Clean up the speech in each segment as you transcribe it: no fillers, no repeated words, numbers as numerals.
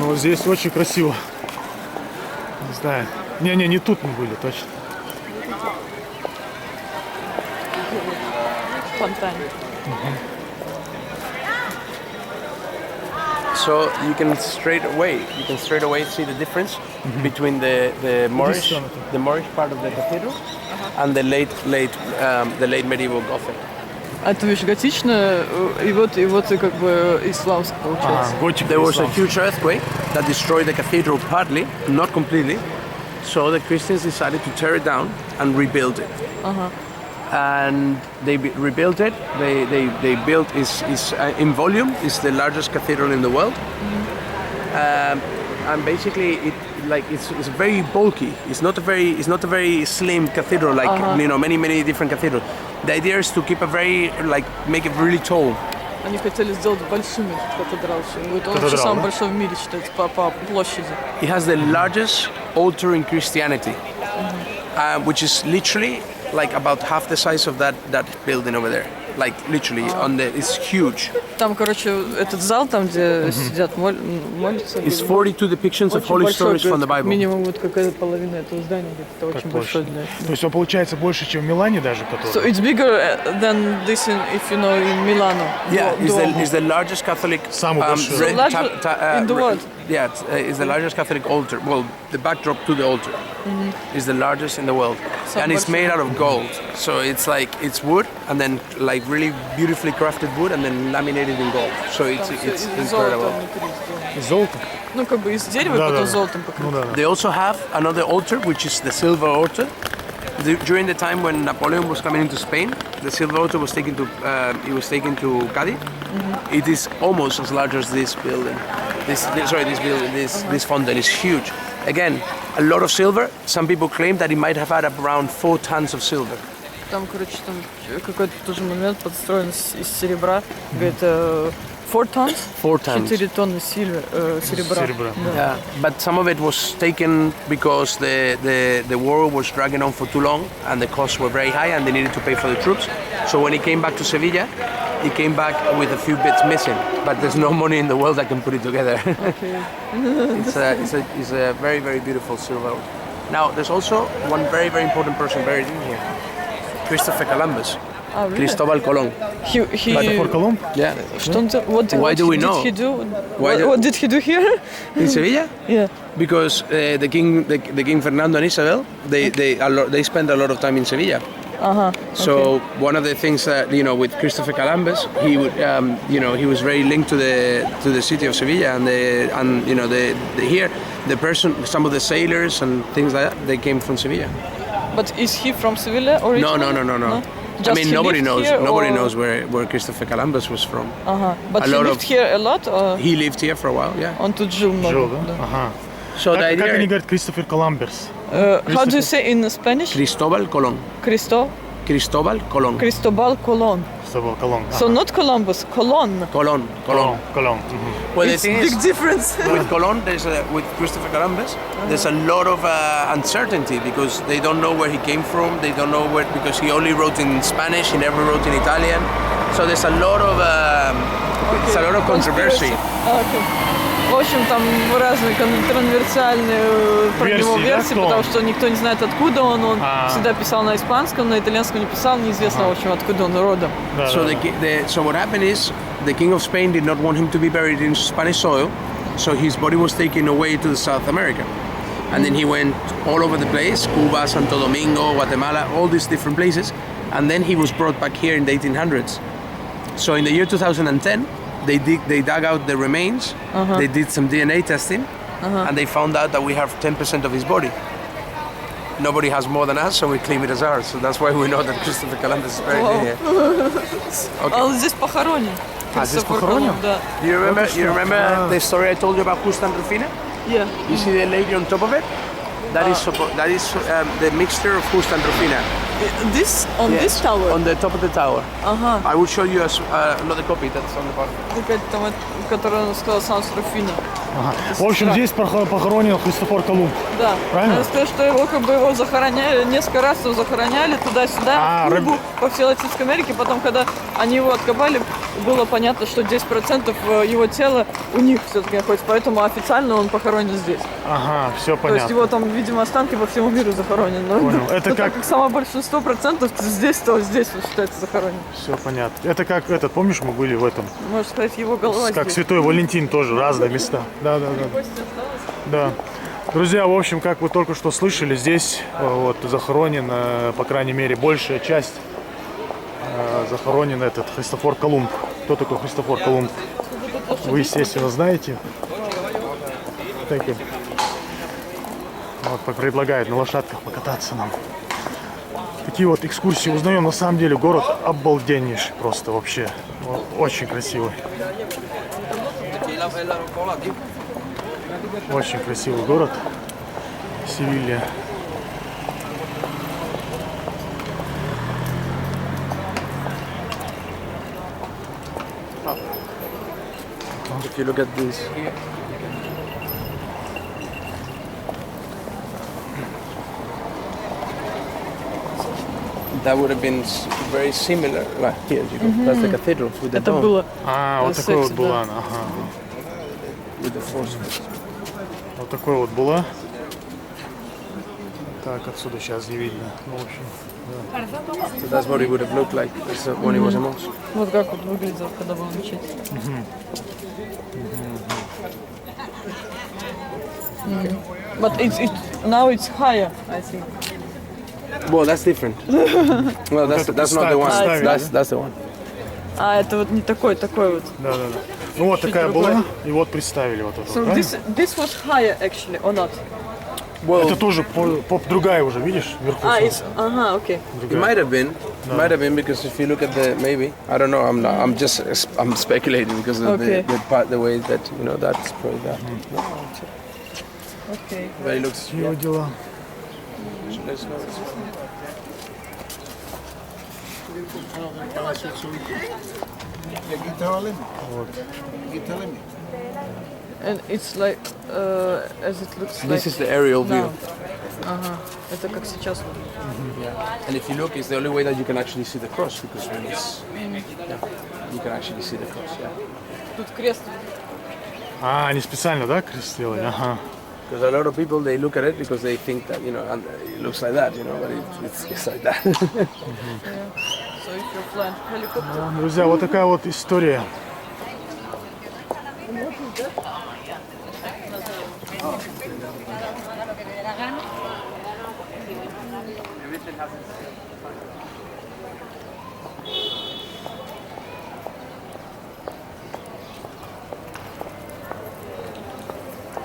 Но здесь очень красиво. Не знаю. Не тут мы были, точно. Фонтан. So you can straight away see the difference between the Moorish part of the cathedral and the late medieval Gothic. А ты видишь готичное, и вот и как бы исламское получается. There was a huge earthquake that destroyed the cathedral partly, not completely. So the Christians decided to tear it down and rebuild it. And they rebuilt it. They built is in volume is the largest cathedral in the world. And basically it's very bulky. It's not a very slim cathedral like many different cathedrals. The idea is to keep make it really tall. Они хотели сделать большим катедрал. Он же самый большой в мире считается по площади. It has the largest altar in Christianity, which is literally like about half the size of that building over there. Like literally it's huge. Там, короче, этот зал, там, где сидят, молятся. It's 42 depictions of holy stories from the Bible. Минимум вот какая-то половина этого здания, это очень большой для. То есть он получается больше, чем в Милане даже, который. So it's bigger than this if you know in Milano. Yeah, it's the largest Catholic. Самый большой. In the world. Yeah, it's the largest Catholic altar. Well, the backdrop to the altar is the largest in the world, and it's made out of gold. So it's wood, and then like really beautifully crafted wood, and then laminated in gold. So it's incredible. Золото? Ну как бы из дерева, потом золотом покрыто. They also have another altar, which is the silver altar. During the time when Napoleon was coming into Spain, the silver altar was taken to Cádiz. It is almost as large as this building. This fountain is huge. Again, a lot of silver. Some people claim that it might have had around 4 tons of silver. Там, короче, там какой-то тоже момент подстроен из серебра. Говорит, 4 tons? 4 tons. 4 тонны серебра. Yeah, but some of it was taken because the war was dragging on for too long and the costs were very high and they needed to pay for the troops. So when he came back to Sevilla, he came back with a few bits missing, but there's no money in the world that can put it together. Okay. It's a very, very beautiful silver. Now, there's also one very, very important person buried in here. Christopher Columbus. Oh, really? Cristobal Colón. For Colomb? Yeah. Why do we know? Did he do? What did he do here? In Sevilla? Yeah. Because the King Fernando and Isabel, they spent a lot of time in Sevilla. So one of the things that with Christopher Columbus, he would he was very linked to the city of Sevilla, and some of the sailors and things like that, they came from Sevilla. But is he from Sevilla originally? No. Just I mean, nobody knows where Christopher Columbus was from. But he lived here a lot? Or? He lived here for a while, yeah. Он тут жил много. So the idea... Как они говорят Кристофер Коламберс? How do you say in Spanish? Cristobal Colón. Cristobal Colón. Cristobal Colón. So not Columbus, Colón. Colón. Well, It's a big difference. With Colón, with Christopher Columbus, there's a lot of uncertainty because they don't know where he came from. They don't know where, because he only wrote in Spanish. He never wrote in Italian. So there's a lot of controversy. Okay. В общем, там разные контроверсиальные про него версии, потому что никто не знает, откуда он. Он всегда писал на испанском, на итальянском не писал, неизвестно, в общем, откуда он родом. So what happened is, the King of Spain did not want him to be buried in Spanish soil, so his body was taken away to South America. And then he went all over the place, Cuba, Santo Domingo, Guatemala, all these different places. And then he was brought back here in the 1800s. So in the year 2010, they dug out the remains, they did some DNA testing, and they found out that we have 10% of his body. Nobody has more than us, so we claim it as ours. So that's why we know that Christopher Columbus is buried here. Okay. Он здесь похоронен. Здесь похоронен? Да. You remember the story I told you about Justa and Rufina? Yeah. You see the lady on top of it? That is the mixture of Justa and Rufina. This tower? On the top of the tower. I will show you another copy that's on the bottom. Которую он сказал сам с Руфина. В общем, здесь похоронен Христофор Колумб. Да. Правильно? Я сказал, что его захороняли, несколько раз его захороняли туда-сюда, по всей Латинской Америке. Потом, когда они его откопали, было понятно, что 10% его тела у них все-таки находится, поэтому официально он похоронен здесь. Ага, все То понятно. есть его там, видимо, останки по всему миру захоронены. Но, Понял. Это но как... так как самое большинство процентов здесь, то здесь он считается захоронен. Все понятно. Это как этот, помнишь, мы были в этом? Можно сказать, его голова Как здесь. Святой Валентин тоже, разные места. Да. Да. Друзья, в общем, как вы только что слышали, здесь вот захоронен, по крайней мере, большая часть захоронен этот Христофор Колумб. Кто такой Христофор Колумб? Вы, естественно, знаете. Вот предлагают на лошадках покататься нам. Такие вот экскурсии узнаем. На самом деле город обалденнейший просто вообще. Очень красивый. Очень красивый город. Севилья. If you look at this here, that would have been very similar. Well, here you go. That's the cathedral with the Это dome, было Вот такой вот секси, была. да. Ага. with the force. Вот такой вот была. Так, отсюда сейчас не видно. Ну, в общем, So that's what it would have looked like when it was a mosque. Вот как вот выглядел, когда была мечеть. But now it's higher, I think. Well, that's different. Well, that's not the one. That's the one. А это вот не такой вот. да. Ну вот такая другой. была, и вот представили вот это. So вот, this was higher actually, or not? Well, это тоже другая уже, видишь, вверху. It's ага, окей. it might have been. It might have been because if you look at the maybe I don't know. I'm speculating because of Okay. the way that that's probably that. Окей. But it looks. Его дела. Let's go. And it's like as it looks like. This is the aerial view. now. Ага. Это как сейчас. And if you look, it's the only way that you can actually see the cross because when it's you can actually see the cross. Yeah. Тут крест. Они специально, да, крест сделали? Ага. Because a lot of people they look at it because they think that and it looks like that, but it's like that. So if you're flying helicopter. Друзья, вот такая вот история.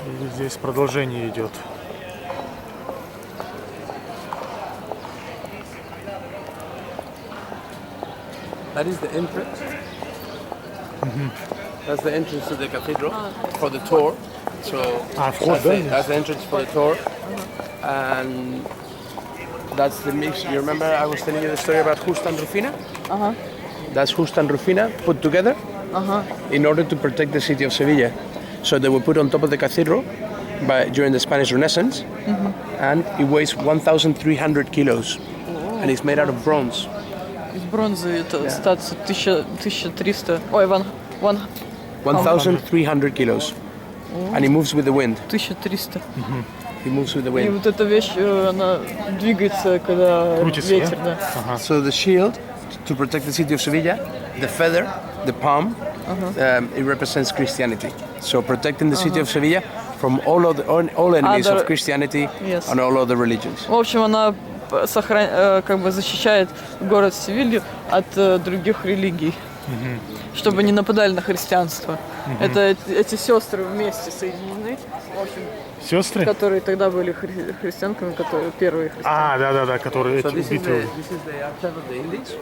И здесь продолжение идет. That is the entrance. That's the entrance to the cathedral for the tour. So вход, да? that's the entrance for the tour, and that's the mix. You remember I was telling you the story about Justa and Rufina? That's Justa and Rufina put together in order to protect the city of Sevilla. So they were put on top of the cathedral during the Spanish Renaissance, and it weighs 1,300 kilos, and it's made out of bronze. Из бронзы это статуя 1300. Ой, 1,300 kilos, and it moves with the wind. 1300. It moves with the И wind. вот эта вещь, она двигается, когда Крутится, ветер, да? да. So the shield to protect the city of Sevilla, the feather, the palm, it represents Christianity. So protecting the city of Sevilla from all enemies Other- of Christianity Yes. and all other religions. В общем, она как бы защищает город Севилью от других религий, чтобы не нападали на христианство. Это эти сестры вместе соединены, в общем, Сестры? которые тогда были христианками, которые первые христиане. Да, которые So эти this is убитые. the archive of the Indies,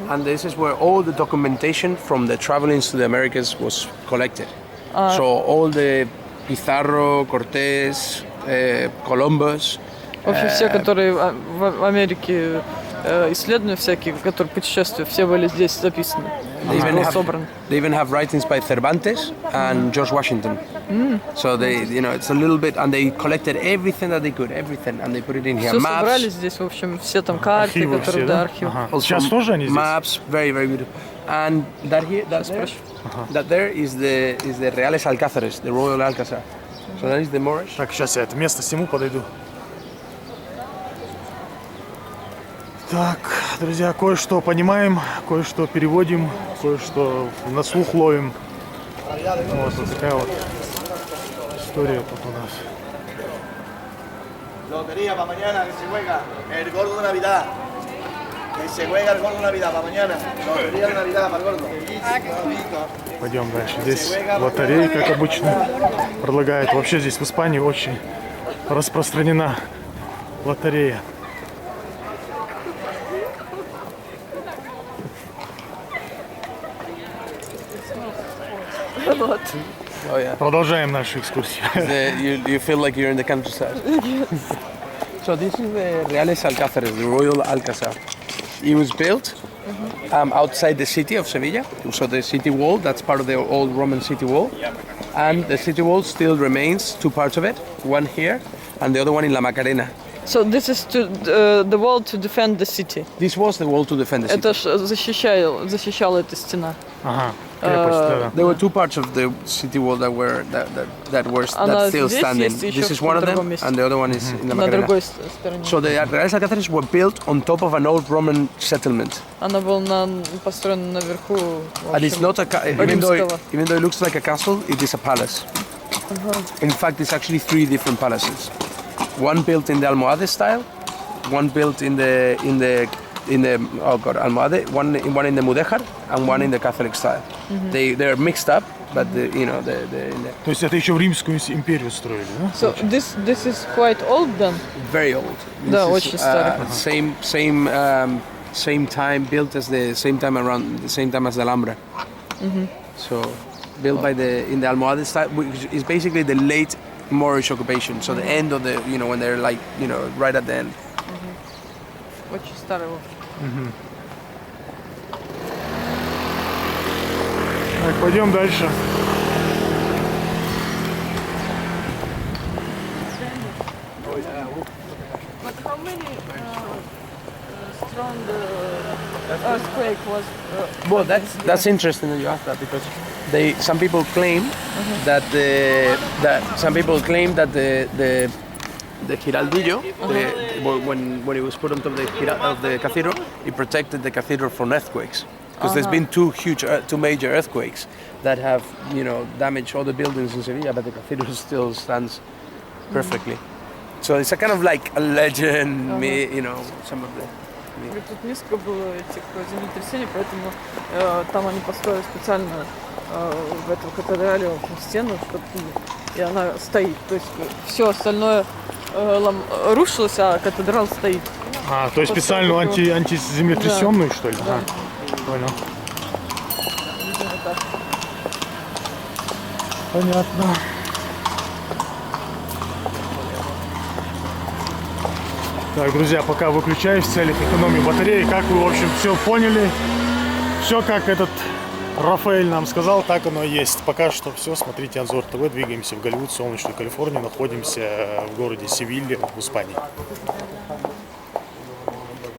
and this is where all the documentation from the travelings to the Americas was collected. So all the Pizarro, Cortés, Columbus. В общем, все, которые в Америке исследования всякие, которые путешествия, все были здесь записаны. Собраны. They even have writings by Cervantes and George Washington. So they, it's a little bit, and they collected everything that they could, everything, and they put it in here. Все Maps. собрали здесь, в общем, все там карты, Архивы которые, все, да, да? архивы. Ага. Сейчас тоже они здесь? Maps, very, very beautiful. And that here, that there is the Reales Alcázares, the Royal Alcázar. So that is the Moorish. Так, сейчас я это место сниму, подойду. Так, друзья, кое-что понимаем, кое-что переводим, кое-что на слух ловим. Вот такая вот история тут у нас. Lotería para mañana que se juega el gordo de Navidad. Que se juega el gordo de Navidad para mañana. Lotería de Navidad para el gordo. Пойдем дальше. Здесь лотереи, как обычно, предлагают. Вообще здесь в Испании очень распространена лотерея. Oh yeah. Продолжаем нашу экскурсию. You feel like you're in the countryside. So this is the Reales Alcázares, the Royal Alcázar. It was built outside the city of Sevilla. So the city wall, that's part of the old Roman city wall. And the city wall still remains, two parts of it, one here and the other one in La Macarena. So this is the wall to defend the city. This was the wall to defend the city. Это ж защищала эта стена. Ага, крепость, да. There were two parts of the city wall that still standing. This is one of them, and the other one is in La На Macarena. другой стороне. So the Reales Alcázares were built on top of an old Roman settlement. Она была построена наверху. And it's not even though римского. it looks like a castle, it is a palace. In fact, it's actually three different palaces. One built in the Almohade style, one built in the Almohade, one in the Mudéjar, and one in the Catholic style. They're mixed up, but То есть это еще в Римскую империю строили, да? So this is quite old then. very old. Да, This очень is, старый. same time built as the same time as the Alhambra. So built in the Almohade style, which is basically the late Moorish occupation. So the end of the when they're like right at the end. Очень старый. Так, пойдем дальше. But how many strong earthquake was? Well, that's interesting that you ask that because some people claim that the Giraldillo, when it was put on top of the cathedral, it protected the cathedral from earthquakes. Because there's been two major earthquakes that have damaged all the buildings in Sevilla, but the cathedral still stands perfectly. So it's a kind of like a legend, some of the. Тут несколько было этих землетрясений, поэтому там они построили специально в эту кафедрале стену, и она стоит. То есть все остальное рушилось, а кафедрал стоит. То есть специальную антиземлетрясенную, что ли? Да. Понял. Видимо, так. Понятно. Так, друзья, пока выключаюсь в целях экономии батареи, как вы, в общем, все поняли, все как этот Рафаэль нам сказал, так оно и есть. Пока что все, смотрите Анзор ТВ, двигаемся в Голливуд, солнечную Калифорнию, находимся в городе Севилья в Испании.